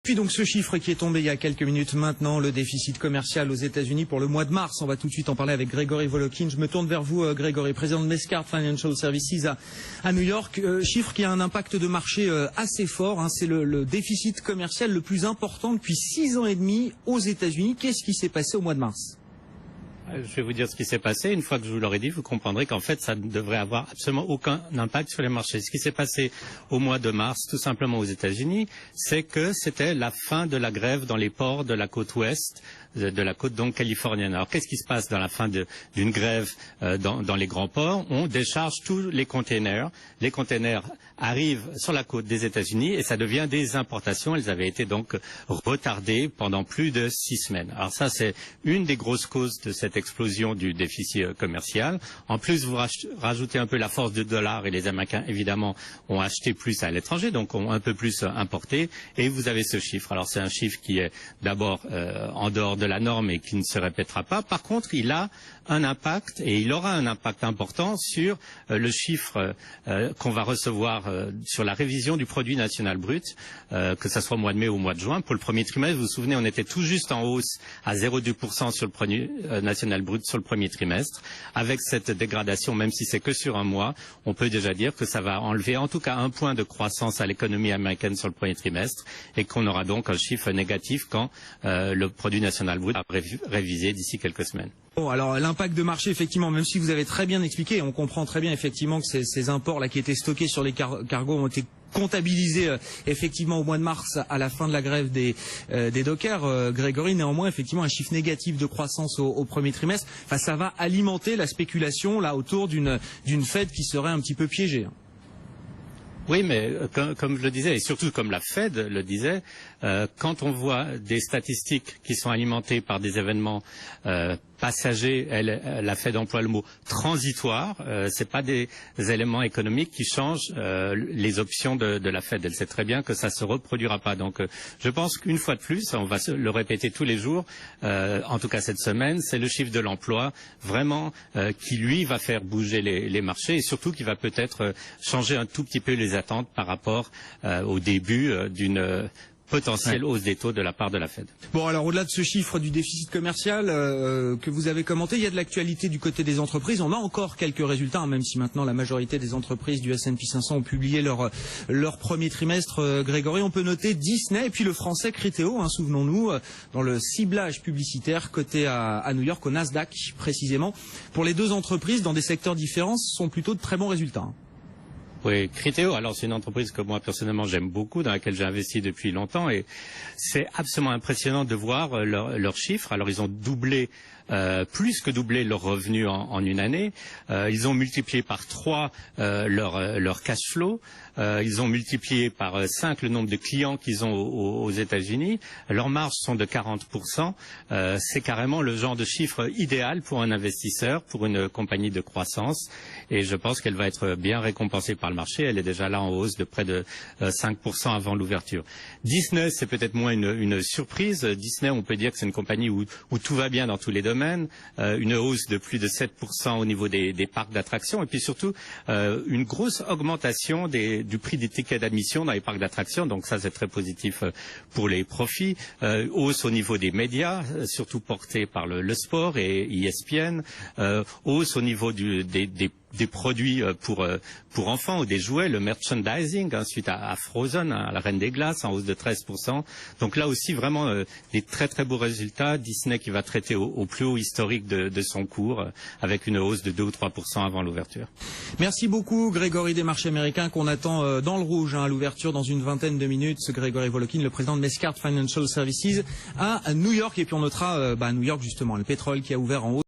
Puis donc ce chiffre qui est tombé il y a quelques minutes maintenant, le déficit commercial aux États-Unis pour le mois de mars. On va tout de suite en parler avec Grégory Volokin. Je me tourne vers vous, Grégory, président de Mescart Financial Services à New York. Chiffre qui a un impact de marché assez fort. C'est le déficit commercial le plus important depuis 6 ans et demi aux États-Unis. Qu'est-ce qui s'est passé au mois de mars ? Je vais vous dire ce qui s'est passé. Une fois que je vous l'aurai dit, vous comprendrez qu'en fait, ça ne devrait avoir absolument aucun impact sur les marchés. Ce qui s'est passé au mois de mars, tout simplement aux États-Unis, c'est que c'était la fin de la grève dans les ports de la côte ouest, de la côte donc californienne. Alors qu'est-ce qui se passe dans la fin d'une grève dans les grands ports? On décharge tous les containers. Les containers arrivent sur la côte des États-Unis et ça devient des importations. Elles avaient été donc retardées pendant plus de 6 semaines. Alors ça, c'est une des grosses causes de cette explosion du déficit commercial. En plus, vous rajoutez un peu la force du dollar et les Américains, évidemment, ont acheté plus à l'étranger, donc ont un peu plus importé. Et vous avez ce chiffre. Alors c'est un chiffre qui est d'abord en dehors de la norme et qui ne se répétera pas. Par contre, il a un impact et il aura un impact important sur le chiffre qu'on va recevoir sur la révision du produit national brut, que ce soit au mois de mai ou au mois de juin. Pour le premier trimestre, vous vous souvenez, on était tout juste en hausse à 0,2% sur le produit national brut sur le premier trimestre. Avec cette dégradation, même si c'est que sur un mois, on peut déjà dire que ça va enlever en tout cas 1 point de croissance à l'économie américaine sur le premier trimestre et qu'on aura donc un chiffre négatif quand le produit national brut sera révisé d'ici quelques semaines. Bon, alors l'impact de marché, effectivement, même si vous avez très bien expliqué, on comprend très bien effectivement que ces imports là qui étaient stockés sur les cargos ont été comptabilisés effectivement au mois de mars à la fin de la grève des dockers. Grégory, néanmoins, effectivement, un chiffre négatif de croissance au premier trimestre, ça va alimenter la spéculation là autour d'une Fed qui serait un petit peu piégée. Oui, mais comme je le disais, et surtout comme la Fed le disait, quand on voit des statistiques qui sont alimentées par des événements passagers, la Fed emploie le mot transitoire, c'est pas des éléments économiques qui changent les options de la Fed. Elle sait très bien que ça se reproduira pas. Donc je pense qu'une fois de plus, on va le répéter tous les jours, en tout cas cette semaine, c'est le chiffre de l'emploi vraiment qui lui va faire bouger les marchés et surtout qui va peut-être changer un tout petit peu les attentes par rapport au début d'une potentielle hausse des taux de la part de la Fed. Bon, alors au-delà de ce chiffre du déficit commercial que vous avez commenté, il y a de l'actualité du côté des entreprises. On a encore quelques résultats, même si maintenant la majorité des entreprises du S&P 500 ont publié leur premier trimestre. Grégory, on peut noter Disney et puis le français Criteo, souvenons-nous, dans le ciblage publicitaire coté à New York, au Nasdaq précisément. Pour les deux entreprises, dans des secteurs différents, ce sont plutôt de très bons résultats. Oui, Criteo, alors c'est une entreprise que moi personnellement j'aime beaucoup, dans laquelle j'ai investi depuis longtemps et c'est absolument impressionnant de voir leurs chiffres. Alors ils ont doublé, plus que doublé leurs revenus en une année. Ils ont multiplié par 3 leur cash flow. Ils ont multiplié par 5 le nombre de clients qu'ils ont aux États-Unis. Leurs marges sont de 40%. C'est carrément le genre de chiffre idéal pour un investisseur, pour une compagnie de croissance. Et je pense qu'elle va être bien récompensée par le marché. Elle est déjà là en hausse de près de 5% avant l'ouverture. Disney, c'est peut-être moins une surprise. Disney, on peut dire que c'est une compagnie où tout va bien dans tous les domaines. Une hausse de plus de 7% au niveau des parcs d'attractions. Et puis surtout, une grosse augmentation du prix des tickets d'admission dans les parcs d'attractions. Donc ça, c'est très positif pour les profits. Hausse au niveau des médias, surtout portée par le sport et ESPN. Hausse au niveau des produits pour enfants ou des jouets, le merchandising, suite à Frozen, à la Reine des Glaces, en hausse de 13%. Donc là aussi, vraiment des très très beaux résultats. Disney qui va traiter au plus haut historique de son cours, avec une hausse de 2 ou 3% avant l'ouverture. Merci beaucoup Grégory des marchés américains qu'on attend dans le rouge à l'ouverture dans une vingtaine de minutes. Grégory Volokin, le président de Mescart Financial Services à New York. Et puis on notera à New York justement le pétrole qui a ouvert en hausse.